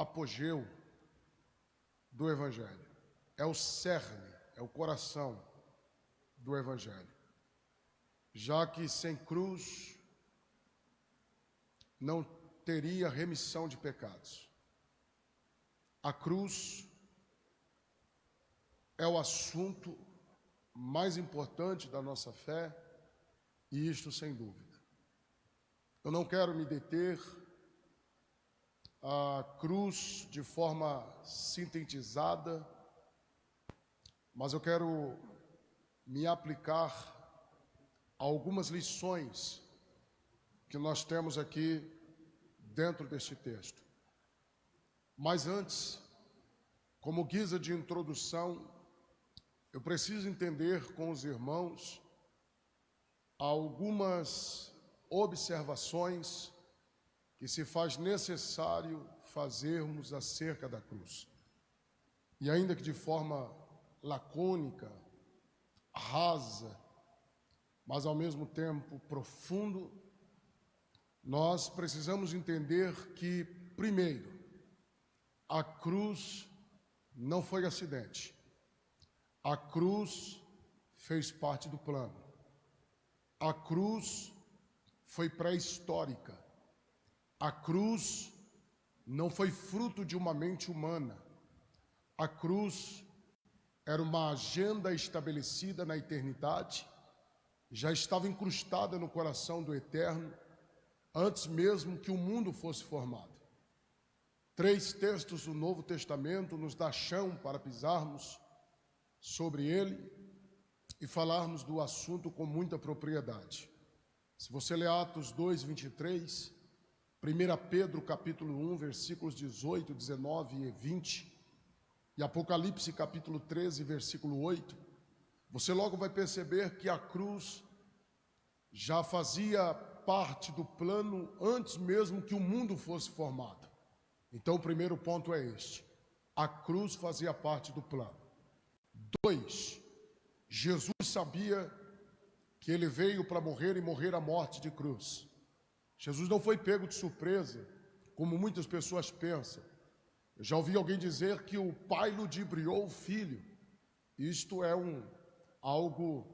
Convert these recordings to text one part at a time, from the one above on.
apogeu do Evangelho. É o cerne, é o coração do Evangelho. Já que sem cruz não teria remissão de pecados. A cruz é o assunto mais importante da nossa fé, e isto sem dúvida. Eu não quero me deter à cruz de forma sintetizada, mas eu quero me aplicar a algumas lições que nós temos aqui dentro deste texto. Mas antes, como guisa de introdução, eu preciso entender com os irmãos algumas observações que se faz necessário fazermos acerca da cruz. E ainda que de forma lacônica, rasa, mas ao mesmo tempo profundo, nós precisamos entender que, primeiro, a cruz não foi acidente. A cruz fez parte do plano. A cruz foi pré-histórica. A cruz não foi fruto de uma mente humana. A cruz era uma agenda estabelecida na eternidade, já estava incrustada no coração do Eterno, antes mesmo que o mundo fosse formado. 3 textos do Novo Testamento nos dá chão para pisarmos sobre ele e falarmos do assunto com muita propriedade. Se você ler Atos 2, 23, 1 Pedro capítulo 1, versículos 18, 19 e 20, e Apocalipse capítulo 13, versículo 8, você logo vai perceber que a cruz já fazia parte do plano antes mesmo que o mundo fosse formado. Então o primeiro ponto é este: a cruz fazia parte do plano. 2, Jesus sabia que ele veio para morrer e morrer a morte de cruz. Jesus não foi pego de surpresa, como muitas pessoas pensam. Eu já ouvi alguém dizer que o pai ludibriou o filho. Isto é algo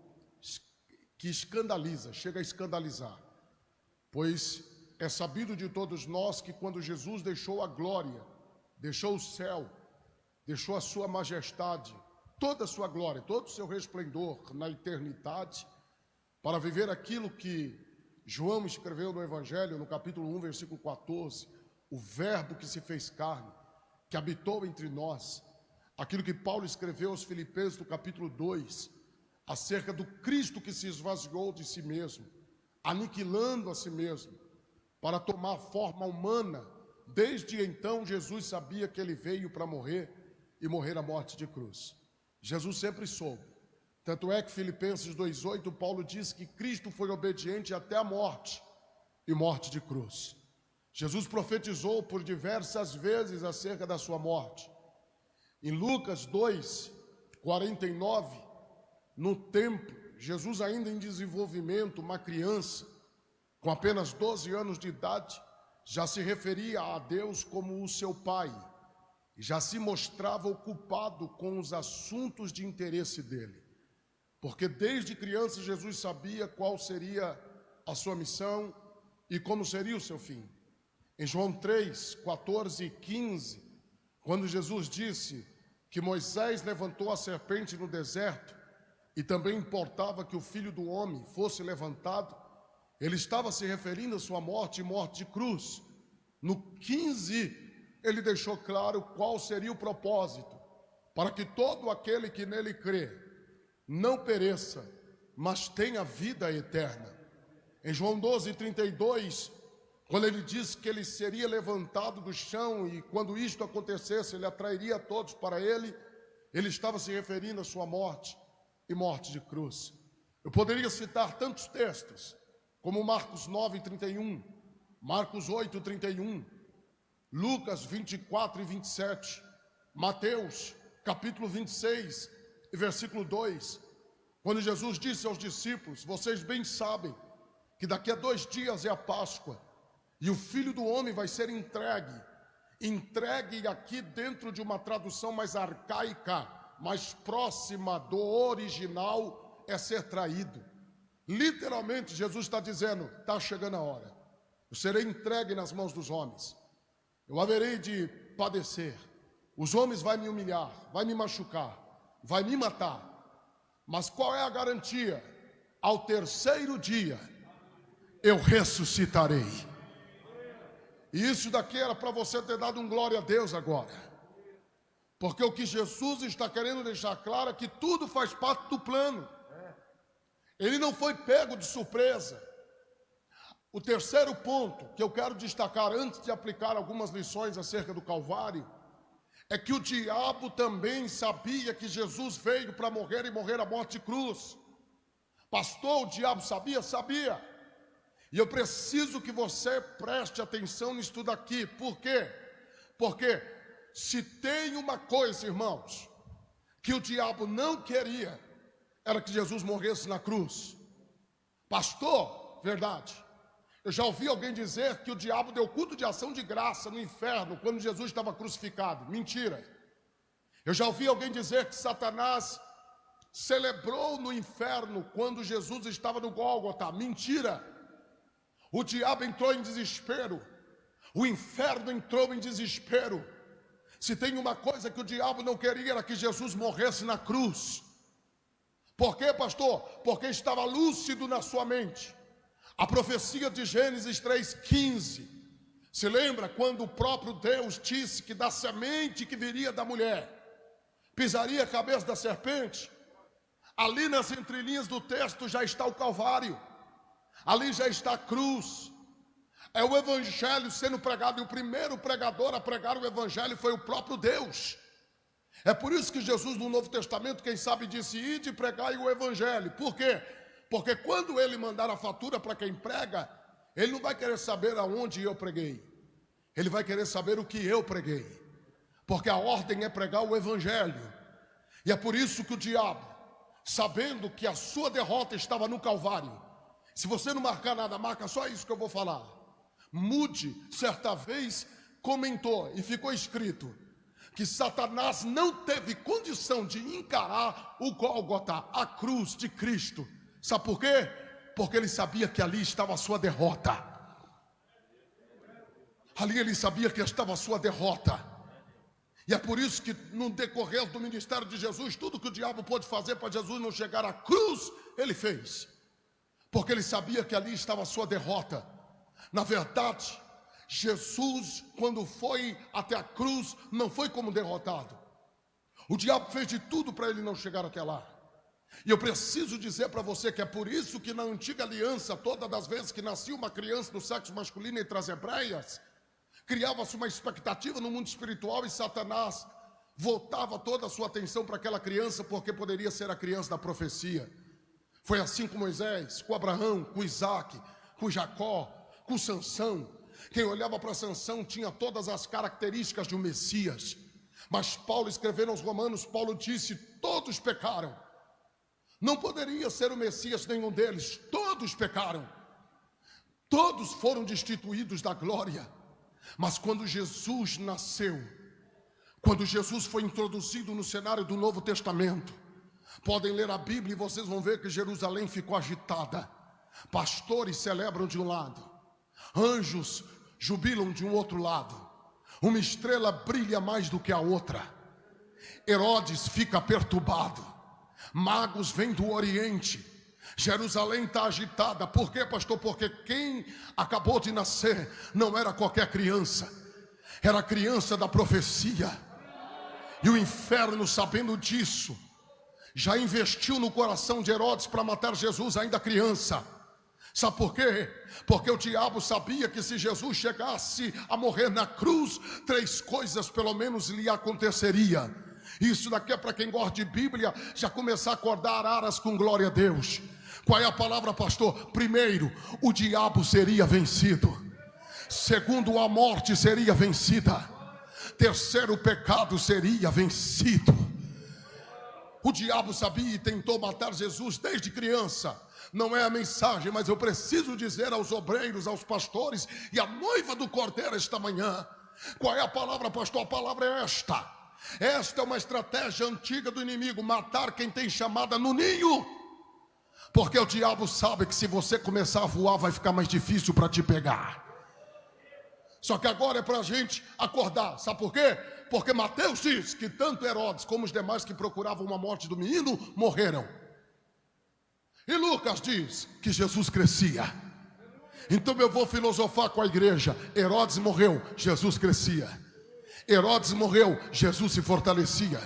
que escandaliza, chega a escandalizar. Pois é sabido de todos nós que quando Jesus deixou a glória, deixou o céu, deixou a sua majestade, toda a sua glória, todo o seu resplendor na eternidade, para viver aquilo que João escreveu no Evangelho, no capítulo 1, versículo 14, o verbo que se fez carne, que habitou entre nós, aquilo que Paulo escreveu aos Filipenses no capítulo 2, acerca do Cristo que se esvaziou de si mesmo, aniquilando a si mesmo, para tomar forma humana. Desde então Jesus sabia que ele veio para morrer e morrer a morte de cruz. Jesus sempre soube. Tanto é que Filipenses 2,8, Paulo diz que Cristo foi obediente até a morte e morte de cruz. Jesus profetizou por diversas vezes acerca da sua morte. Em Lucas 2:49, no templo, Jesus ainda em desenvolvimento, uma criança, com apenas 12 anos de idade, já se referia a Deus como o seu Pai, e já se mostrava ocupado com os assuntos de interesse dele. Porque desde criança Jesus sabia qual seria a sua missão e como seria o seu fim. Em João 3:14 e 15, quando Jesus disse que Moisés levantou a serpente no deserto e também importava que o Filho do Homem fosse levantado, ele estava se referindo à sua morte e morte de cruz. No 15, ele deixou claro qual seria o propósito: para que todo aquele que nele crê não pereça, mas tenha vida eterna. Em João 12:32, quando ele disse que ele seria levantado do chão e quando isto acontecesse ele atrairia todos para ele, ele estava se referindo à sua morte e morte de cruz. Eu poderia citar tantos textos, como Marcos 9:31, Marcos 8:31, Lucas 24 e 27, Mateus capítulo 26 e versículo 2, quando Jesus disse aos discípulos: vocês bem sabem que daqui a 2 dias é a Páscoa, e o Filho do Homem vai ser entregue Entregue aqui dentro de uma tradução mais arcaica, mais próxima do original, é ser traído. Literalmente, Jesus está dizendo, está chegando a hora. Eu serei entregue nas mãos dos homens. Eu haverei de padecer. Os homens vão me humilhar, vai me machucar, vai me matar. Mas qual é a garantia? Ao terceiro dia, eu ressuscitarei. E isso daqui era para você ter dado um glória a Deus agora. Porque o que Jesus está querendo deixar claro é que tudo faz parte do plano. Ele não foi pego de surpresa. O terceiro ponto que eu quero destacar antes de aplicar algumas lições acerca do Calvário é que o diabo também sabia que Jesus veio para morrer e morrer a morte de cruz. Pastor, o diabo sabia? Sabia. E eu preciso que você preste atenção nisso daqui. Por quê? Porque se tem uma coisa, irmãos, que o diabo não queria, era que Jesus morresse na cruz. Pastor, verdade. Eu já ouvi alguém dizer que o diabo deu culto de ação de graça no inferno quando Jesus estava crucificado. Mentira. Eu já ouvi alguém dizer que Satanás celebrou no inferno quando Jesus estava no Gólgota. Mentira. O diabo entrou em desespero. O inferno entrou em desespero. Se tem uma coisa que o diabo não queria era que Jesus morresse na cruz. Por quê, pastor? Porque estava lúcido na sua mente. A profecia de Gênesis 3,15. Se lembra quando o próprio Deus disse que da semente que viria da mulher pisaria a cabeça da serpente? Ali nas entrelinhas do texto já está o Calvário. Ali já está a cruz. É o evangelho sendo pregado. E o primeiro pregador a pregar o evangelho foi o próprio Deus. É por isso que Jesus no Novo Testamento, quem sabe, disse: ide e pregai o evangelho. Por quê? Porque quando ele mandar a fatura para quem prega, ele não vai querer saber aonde eu preguei. Ele vai querer saber o que eu preguei. Porque a ordem é pregar o evangelho. E é por isso que o diabo, sabendo que a sua derrota estava no Calvário, se você não marcar nada, marca só isso que eu vou falar. Mude, certa vez, comentou e ficou escrito que Satanás não teve condição de encarar o Gólgota, a cruz de Cristo. Sabe por quê? Porque ele sabia que ali estava a sua derrota. Ali ele sabia que estava a sua derrota. E é por isso que no decorrer do ministério de Jesus, tudo que o diabo pôde fazer para Jesus não chegar à cruz, ele fez. Porque ele sabia que ali estava a sua derrota. Na verdade, Jesus, quando foi até a cruz, não foi como derrotado. O diabo fez de tudo para ele não chegar até lá. E eu preciso dizer para você que é por isso que na antiga aliança, todas as vezes que nascia uma criança do sexo masculino entre as hebreias, criava-se uma expectativa no mundo espiritual e Satanás voltava toda a sua atenção para aquela criança, porque poderia ser a criança da profecia. Foi assim com Moisés, com Abraão, com Isaac, com Jacó, com Sansão. Quem olhava para Sansão tinha todas as características de um Messias. Mas Paulo, escrevendo aos Romanos, Paulo disse: todos pecaram. Não poderia ser o Messias nenhum deles. Todos pecaram. Todos foram destituídos da glória. Mas quando Jesus nasceu, quando Jesus foi introduzido no cenário do Novo Testamento, podem ler a Bíblia e vocês vão ver que Jerusalém ficou agitada. Pastores celebram de um lado, anjos jubilam de um outro lado. Uma estrela brilha mais do que a outra. Herodes fica perturbado. Magos vêm do Oriente. Jerusalém está agitada. Por quê, pastor? Porque quem acabou de nascer não era qualquer criança. Era a criança da profecia. E o inferno, sabendo disso, já investiu no coração de Herodes para matar Jesus ainda criança. Sabe por quê? Porque o diabo sabia que se Jesus chegasse a morrer na cruz, 3 coisas pelo menos lhe aconteceria. Isso daqui é para quem gosta de Bíblia, já começar a acordar aras com glória a Deus. Qual é a palavra, pastor? Primeiro, o diabo seria vencido. Segundo, a morte seria vencida. Terceiro, o pecado seria vencido. O diabo sabia e tentou matar Jesus desde criança. Não é a mensagem, mas eu preciso dizer aos obreiros, aos pastores e à noiva do Cordeiro esta manhã: Qual é a palavra, pastor? A palavra é esta. Esta é uma estratégia antiga do inimigo, matar quem tem chamada no ninho. Porque o diabo sabe que se você começar a voar, vai ficar mais difícil para te pegar. Só que agora é para a gente acordar. Sabe por quê? Porque Mateus diz que tanto Herodes como os demais que procuravam uma morte do menino morreram. E Lucas diz que Jesus crescia. Então eu vou filosofar com a igreja. Herodes morreu, Jesus crescia. Herodes morreu, Jesus se fortalecia.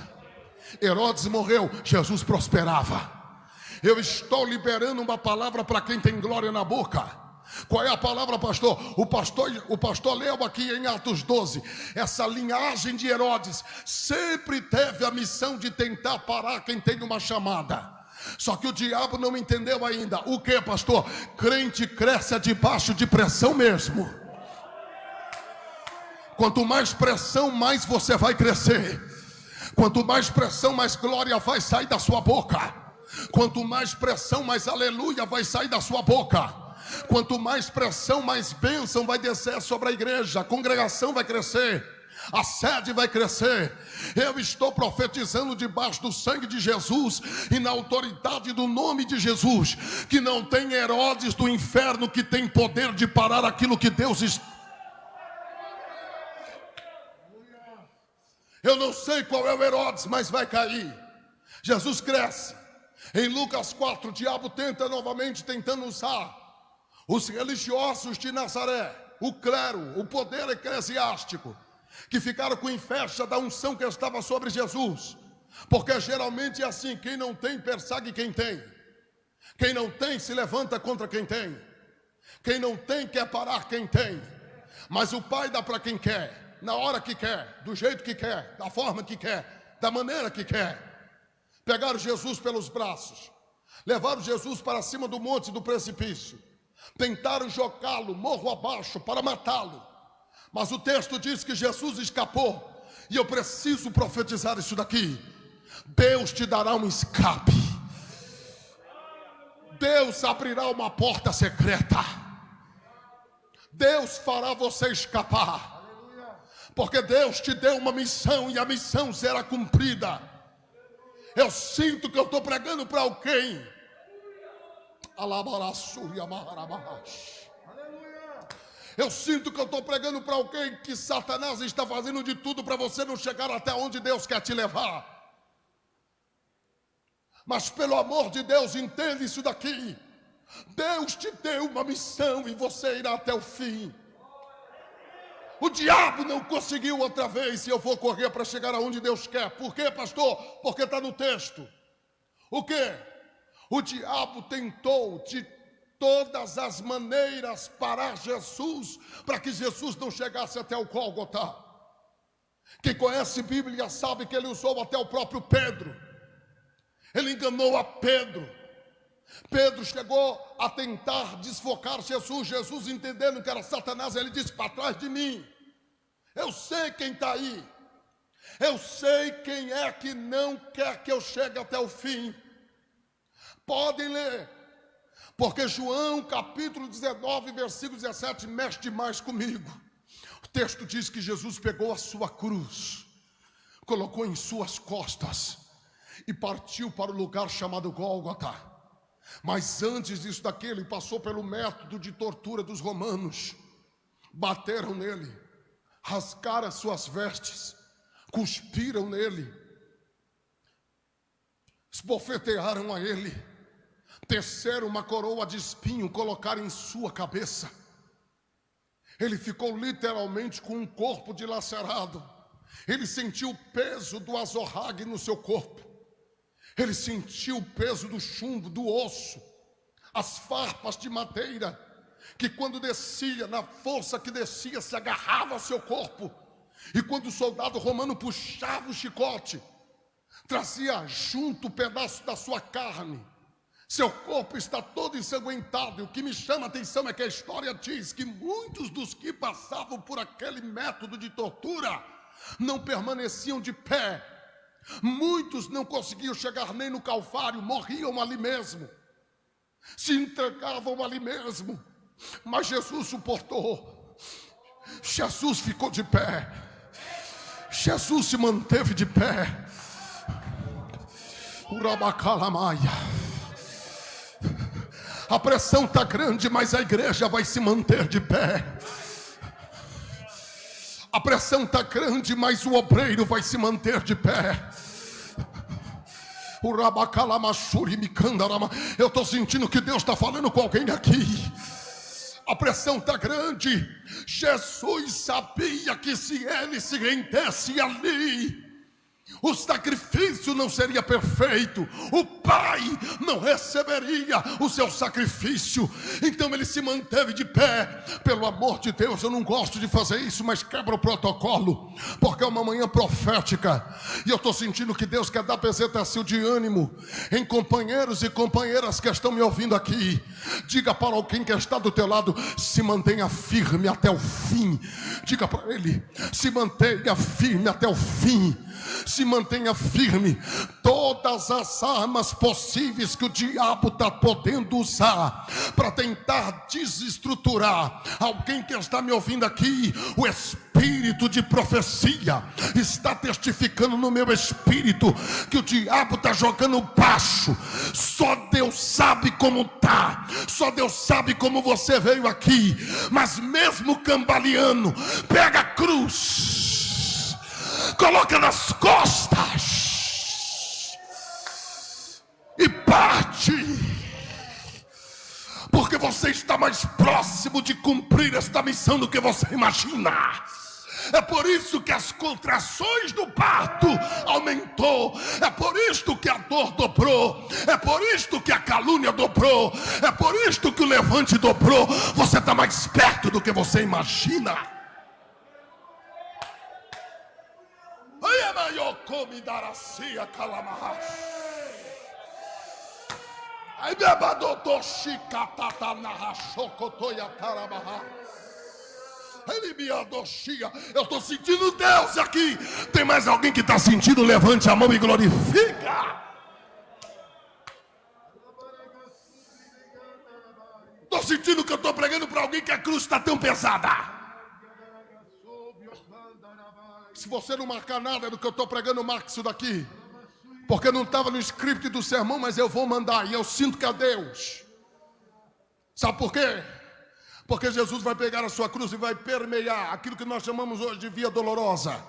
Herodes morreu, Jesus prosperava. Eu estou liberando uma palavra para quem tem glória na boca. Qual é a palavra, pastor? O pastor leu aqui em Atos 12. Essa linhagem de Herodes sempre teve a missão de tentar parar quem tem uma chamada. Só que o diabo não entendeu ainda. O que, pastor? Crente cresce debaixo de pressão mesmo. Quanto mais pressão, mais você vai crescer. Quanto mais pressão, mais glória vai sair da sua boca. Quanto mais pressão, mais aleluia vai sair da sua boca. Quanto mais pressão, mais bênção vai descer sobre a igreja. A congregação vai crescer, a sede vai crescer. Eu estou profetizando debaixo do sangue de Jesus e na autoridade do nome de Jesus, que não tem Herodes do inferno que tem poder de parar aquilo que Deus está. Eu não sei qual é o Herodes, mas vai cair. Jesus cresce. Em Lucas 4, o diabo tenta novamente, tentando usar os religiosos de Nazaré, o clero, o poder eclesiástico, que ficaram com inveja da unção que estava sobre Jesus. Porque geralmente é assim: quem não tem persegue quem tem. Quem não tem se levanta contra quem tem. Quem não tem quer parar quem tem. Mas o Pai dá para quem quer, na hora que quer, do jeito que quer, da forma que quer, da maneira que quer. Pegaram Jesus pelos braços, levaram Jesus para cima do monte do precipício, tentaram jogá-lo morro abaixo para matá-lo. Mas o texto diz que Jesus escapou. E eu preciso profetizar isso daqui. Deus te dará um escape. Deus abrirá uma porta secreta. Deus fará você escapar. Porque Deus te deu uma missão e a missão será cumprida. Eu sinto que eu estou pregando para alguém. Eu sinto que eu estou pregando para alguém que Satanás está fazendo de tudo para você não chegar até onde Deus quer te levar. Mas pelo amor de Deus, entenda isso daqui. Deus te deu uma missão e você irá até o fim. O diabo não conseguiu outra vez e eu vou correr para chegar aonde Deus quer. Por quê, pastor? Porque está no texto. O quê? O diabo tentou de todas as maneiras parar Jesus, para que Jesus não chegasse até o Gólgota. Quem conhece Bíblia sabe que ele usou até o próprio Pedro. Ele enganou a Pedro. Pedro chegou a tentar desfocar Jesus. Jesus, entendendo que era Satanás, ele disse: para trás de mim. Eu sei quem está aí. Eu sei quem é que não quer que eu chegue até o fim. Podem ler. Porque João capítulo 19, versículo 17 mexe demais comigo. O texto diz que Jesus pegou a sua cruz, colocou em suas costas e partiu para o lugar chamado Gólgota. Mas antes disso daqui, ele passou pelo método de tortura dos romanos. Bateram nele, rasgaram as suas vestes, cuspiram nele, esbofetearam a ele, teceram uma coroa de espinho, colocaram em sua cabeça. Ele ficou literalmente com um corpo dilacerado. Ele sentiu o peso do azorrague no seu corpo. Ele sentiu o peso do chumbo, do osso, as farpas de madeira, que quando descia, na força que descia, se agarrava ao seu corpo. E quando o soldado romano puxava o chicote, trazia junto o pedaço da sua carne. Seu corpo está todo ensanguentado. E o que me chama a atenção é que a história diz que muitos dos que passavam por aquele método de tortura não permaneciam de pé. Muitos não conseguiam chegar nem no Calvário, morriam ali mesmo, se entregavam ali mesmo. Mas Jesus suportou. Jesus ficou de pé. Jesus se manteve de pé. Urabacalamaia. A pressão está grande, mas a igreja vai se manter de pé. A pressão está grande, mas o obreiro vai se manter de pé. Eu estou sentindo que Deus está falando com alguém aqui. A pressão está grande. Jesus sabia que se ele se rendesse ali, o sacrifício não seria perfeito, o Pai não receberia o seu sacrifício. Então ele se manteve de pé. Pelo amor de Deus, eu não gosto de fazer isso, mas quebra o protocolo, porque é uma manhã profética. E eu estou sentindo que Deus quer dar bezetacil de ânimo em companheiros e companheiras que estão me ouvindo aqui. Diga para alguém que está do teu lado: se mantenha firme até o fim. Diga para ele: se mantenha firme até o fim. Se mantenha firme. Todas as armas possíveis que o diabo está podendo usar para tentar desestruturar alguém que está me ouvindo aqui, o espírito de profecia está testificando no meu espírito que o diabo está jogando baixo. Só Deus sabe como tá, só Deus sabe como você veio aqui, mas mesmo cambaleando, pega a cruz, coloca nas costas e parte, porque você está mais próximo de cumprir esta missão do que você imagina. É por isso que as contrações do parto aumentou. É por isto que a dor dobrou. É por isto que a calúnia dobrou. É por isto que o levante dobrou. Você está mais perto do que você imagina. Eu estou sentindo Deus aqui. Tem mais alguém que está sentindo? Levante a mão e glorifica. Estou sentindo que eu estou pregando para alguém que a cruz está tão pesada. Se você não marcar nada do que eu estou pregando, marque isso daqui, porque não estava no script do sermão, mas eu vou mandar, e eu sinto que é Deus. Sabe por quê? Porque Jesus vai pegar a sua cruz e vai permear aquilo que nós chamamos hoje de via dolorosa.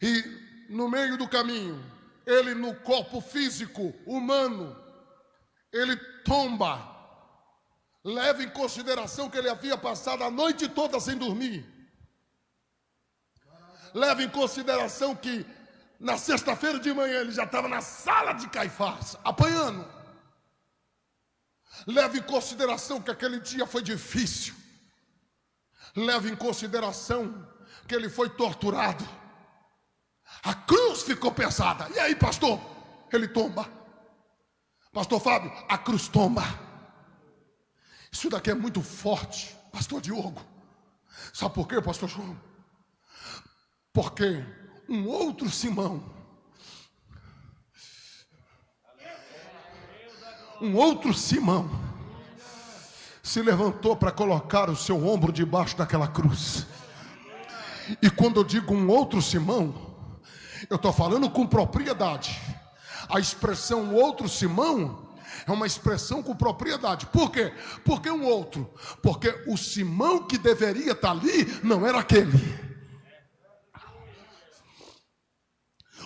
E no meio do caminho, ele no corpo físico, humano, ele tomba. Leva em consideração que ele havia passado a noite toda sem dormir. Leva em consideração que na sexta-feira de manhã ele já estava na sala de Caifás, apanhando. Leva em consideração que aquele dia foi difícil. Leva em consideração que ele foi torturado. A cruz ficou pesada. E aí, pastor? Ele tomba. Pastor Fábio, a cruz tomba. Isso daqui é muito forte, pastor Diogo. Sabe por quê, pastor João? Porque um outro Simão se levantou para colocar o seu ombro debaixo daquela cruz. E quando eu digo um outro Simão, eu estou falando com propriedade. A expressão outro Simão é uma expressão com propriedade. Por quê? Porque um outro. Porque o Simão que deveria estar ali não era aquele.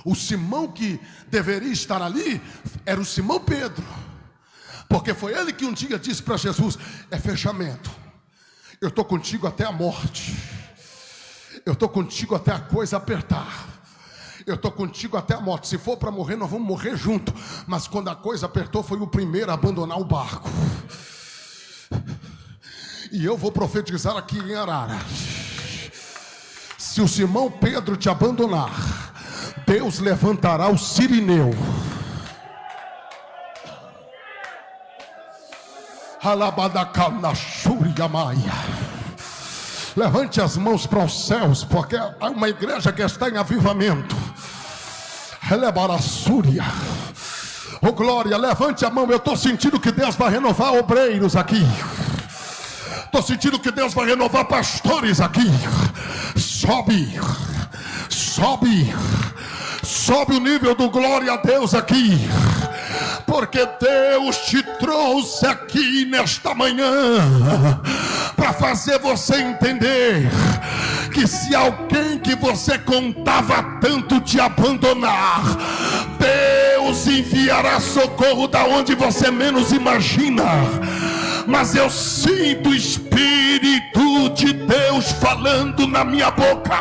O Simão que deveria estar ali era o Simão Pedro. Porque foi ele que um dia disse para Jesus: é fechamento. Eu estou contigo até a morte. Eu estou contigo até a coisa apertar. Eu estou contigo até a morte. Se for para morrer, nós vamos morrer junto. Mas quando a coisa apertou, foi o primeiro a abandonar o barco. E eu vou profetizar aqui em Arara: se o Simão Pedro te abandonar, Deus levantará o Sirineu. Levante as mãos para os céus, porque há uma igreja que está em avivamento. Oh glória, levante a mão. Eu estou sentindo que Deus vai renovar obreiros aqui. Estou sentindo que Deus vai renovar pastores aqui. Sobe, sobe, sobe o nível do glória a Deus aqui. Porque Deus te trouxe aqui nesta manhã para fazer você entender que se alguém que você contava tanto te abandonar, Deus enviará socorro da onde você menos imagina. Mas eu sinto o Espírito de Deus falando na minha boca: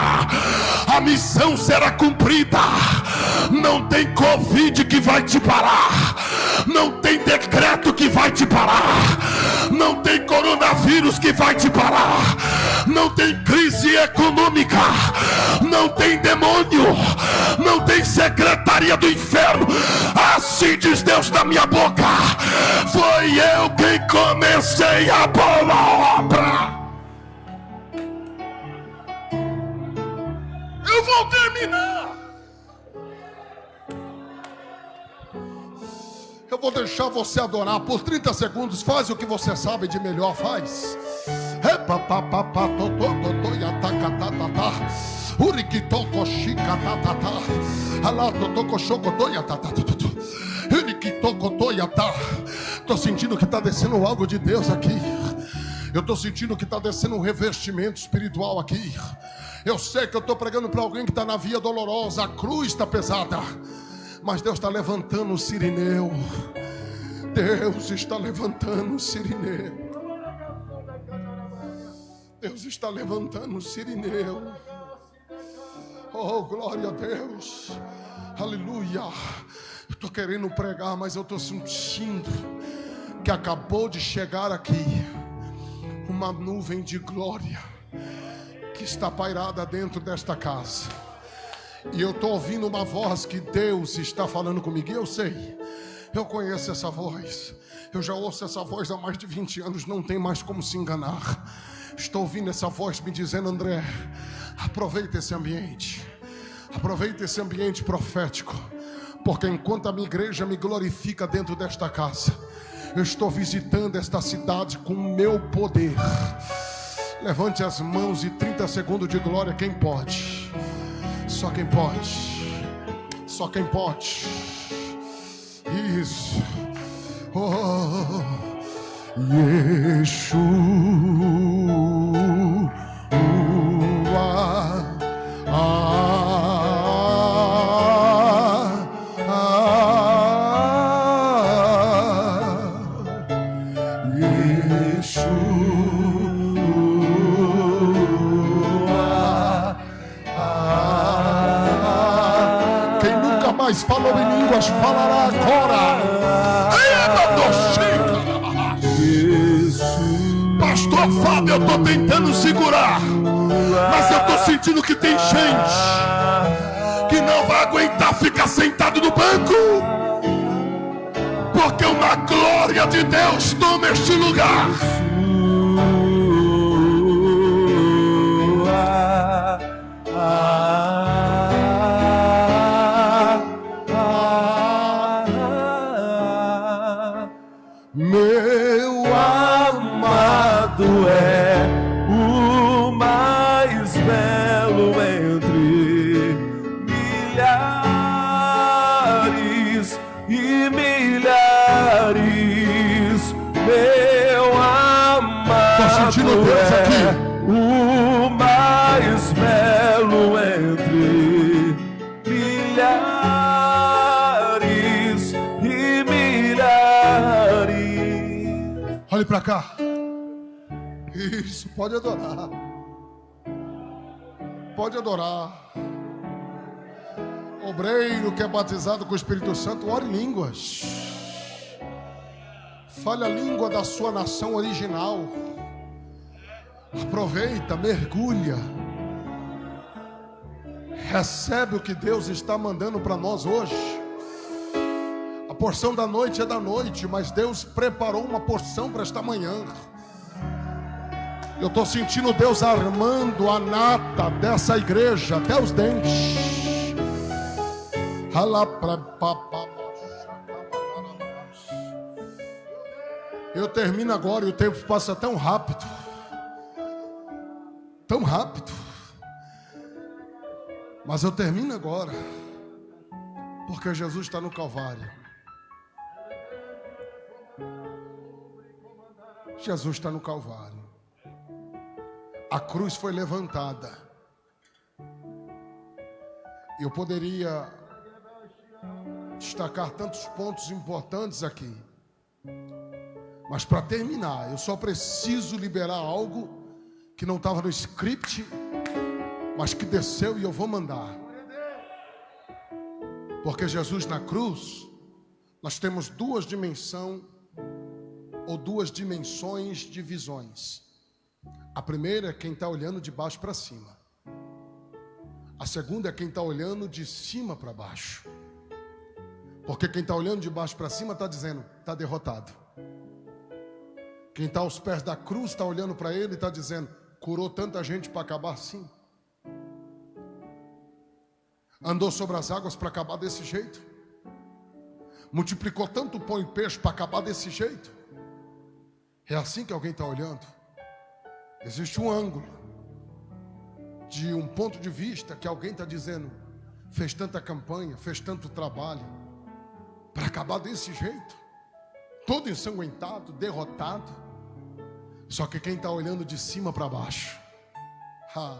a missão será cumprida. Não tem Covid que vai te parar, não tem decreto que vai te parar, não tem coronavírus que vai te parar, não tem crise econômica, não tem demônio, não tem secretaria do inferno. Assim diz Deus na minha boca: foi eu quem comecei a boa obra. Eu vou terminar. Eu vou deixar você adorar por 30 segundos. Faz o que você sabe de melhor, faz. Estou sentindo que está descendo algo de Deus aqui. Eu estou sentindo que está descendo um revestimento espiritual aqui. Eu sei que eu estou pregando para alguém que está na via dolorosa. A cruz está pesada, mas Deus está levantando o sirineu. Deus está levantando o sirineu. Deus está levantando o sirineu. Oh, glória a Deus. Aleluia. Eu estou querendo pregar, mas eu estou sentindo que acabou de chegar aqui uma nuvem de glória que está pairada dentro desta casa. E eu estou ouvindo uma voz que Deus está falando comigo. E eu sei, eu conheço essa voz. Eu já ouço essa voz há mais de 20 anos. Não tem mais como se enganar. Estou ouvindo essa voz me dizendo: André, aproveita esse ambiente. Aproveita esse ambiente profético. Porque enquanto a minha igreja me glorifica dentro desta casa, eu estou visitando esta cidade com o meu poder. Levante as mãos e 30 segundos de glória. Quem pode? Só quem pode. Só quem pode. Isso. Oh, Yeshua. Falou em línguas, falará agora. Pastor Fábio, eu estou tentando segurar, mas eu estou sentindo que tem gente que não vai aguentar ficar sentado no banco, porque uma glória de Deus toma este lugar. Meu amado é o mais belo entre milhares e milhares. Meu amado é o mais belo entre milhares e milhares. Olhe para cá. Isso, pode adorar. Pode adorar. Obreiro que é batizado com o Espírito Santo, ore em línguas. Fale a língua da sua nação original. Aproveita, mergulha. Recebe o que Deus está mandando para nós hoje. A porção da noite é da noite, mas Deus preparou uma porção para esta manhã. Eu estou sentindo Deus armando a nata dessa igreja até os dentes. Eu termino agora e o tempo passa tão rápido. tão rápido. Mas eu termino agora, porque Jesus está no Calvário. Jesus está no Calvário. A cruz foi levantada. Eu poderia destacar tantos pontos importantes aqui, mas para terminar, eu só preciso liberar algo que não estava no script, mas que desceu e eu vou mandar. Porque Jesus na cruz, nós temos duas dimensões de visões. A primeira é quem está olhando de baixo para cima. A segunda é quem está olhando de cima para baixo. Porque quem está olhando de baixo para cima está dizendo, está derrotado. Quem está aos pés da cruz está olhando para ele e está dizendo, curou tanta gente para acabar assim. Andou sobre as águas para acabar desse jeito. Multiplicou tanto pão e peixe para acabar desse jeito. É assim que alguém está olhando. Existe um ângulo, de um ponto de vista que alguém está dizendo, fez tanta campanha, fez tanto trabalho, para acabar desse jeito, todo ensanguentado, derrotado. Só que quem está olhando de cima para baixo, há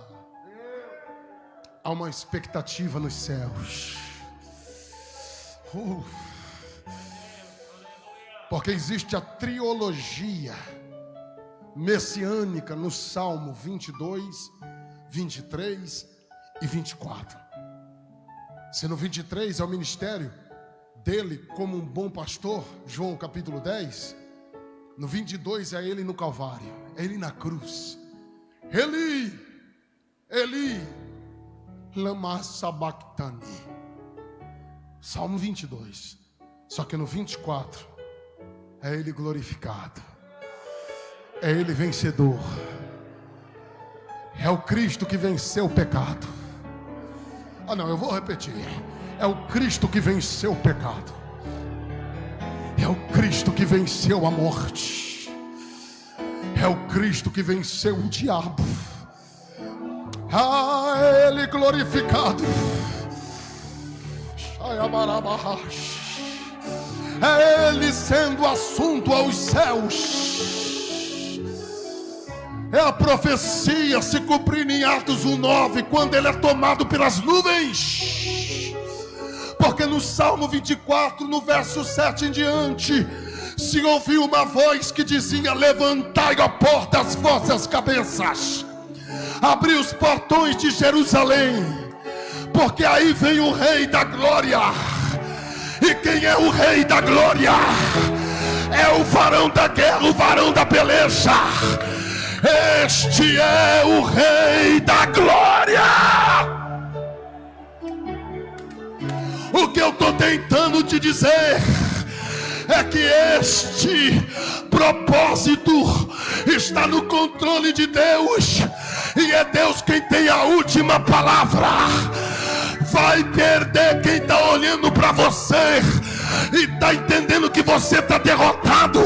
uma expectativa nos céus. Porque existe a trilogia messiânica no Salmo 22, 23 e 24. Se no 23 é o ministério dele como um bom pastor, João capítulo 10, no 22 é ele no Calvário, é ele na cruz. Eli, Eli, lama sabachthani. Salmo 22. Só que no 24 é ele glorificado. É ele vencedor. É o Cristo que venceu o pecado. Não, eu vou repetir. É o Cristo que venceu o pecado. É o Cristo que venceu a morte. É o Cristo que venceu o diabo. É ele glorificado. É ele sendo assunto aos céus. É a profecia se cumprindo em Atos 1:9, quando ele é tomado pelas nuvens. Porque no Salmo 24, no verso 7 em diante, se ouviu uma voz que dizia: levantai a porta as vossas cabeças, abri os portões de Jerusalém, porque aí vem o Rei da Glória. E quem é o Rei da Glória? É o varão da guerra, o varão da peleja. Este é o Rei da Glória. O que eu estou tentando te dizer é que este propósito está no controle de Deus, e é Deus quem tem a última palavra. Vai perder quem está olhando para você e está entendendo que você está derrotado.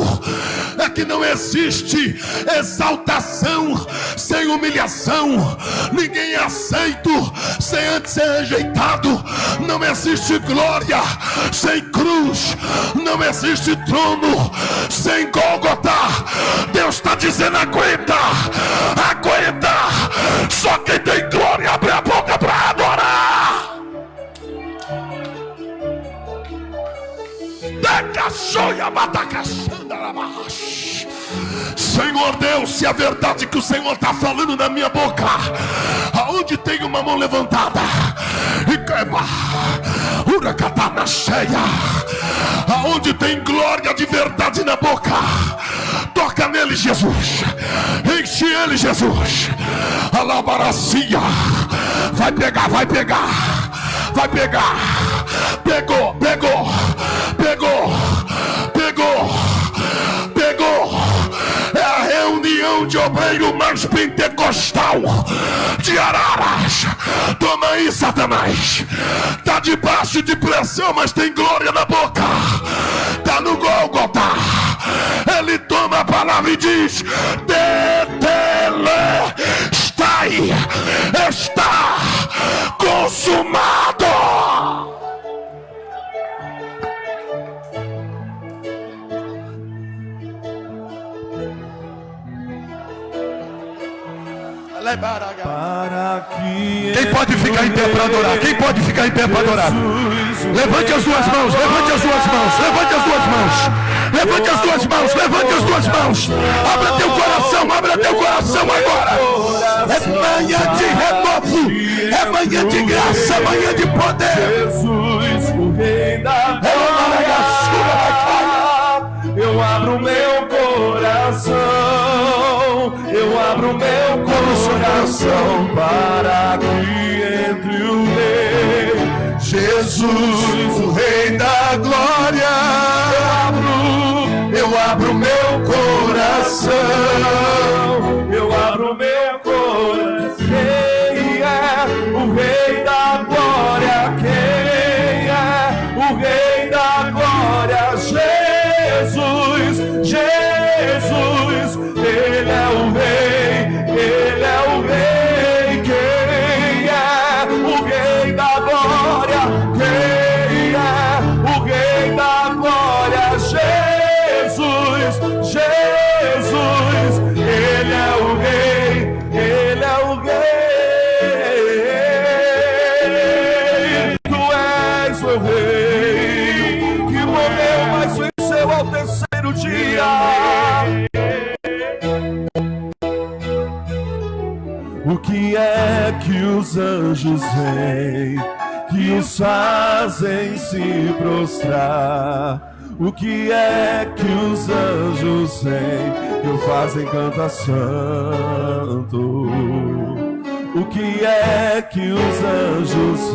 É que não existe exaltação sem humilhação. Ninguém é aceito sem antes ser rejeitado. Não existe glória sem cruz. Não existe trono sem Gólgota. Deus está dizendo: aguenta, aguenta. Só quem tem glória abre a boca para adorar. Senhor Deus, se é verdade que o Senhor está falando na minha boca, aonde tem uma mão levantada e queima, uracata na cheia, aonde tem glória de verdade na boca, toca nele, Jesus, enche ele, Jesus, alabaracia, vai pegar, vai pegar, vai pegar, pegou, pegou, pegou, pegou, pegou. É a reunião de obreiro mais pentecostal de Araras. Toma aí, Satanás. Tá debaixo de pressão, mas tem glória na boca. Tá no Gólgota. Ele toma a palavra e diz: Tetelestai. Pai, está consumado. Quem pode ficar em pé para adorar? Quem pode ficar em pé para adorar? Levante as duas mãos, levante as duas mãos, levante as duas mãos, levante as duas mãos, levante as duas mãos. Abra teu coração agora. É manhã de renovo, é manhã de graça, é manhã de poder. Jesus, o Rei da Glória, eu abro meu coração, eu abro meu coração para que entre o Rei, Jesus, o Rei da Glória. Eu abro meu coração, eu abro meu coração. Quem é o Rei da Glória? Quem é o Rei da Glória? Jesus, Ele é o Rei, Ele é o Rei. Quem é o Rei da Glória? Quem é o Rei da Glória? Jesus, Ele é o Rei, Ele é o Rei. Tu és o Rei que morreu, mas venceu ao terceiro dia. O que é que os anjos veem, que os fazem se prostrar? O que é que os anjos veem, que o fazem cantar santo? O que é que os anjos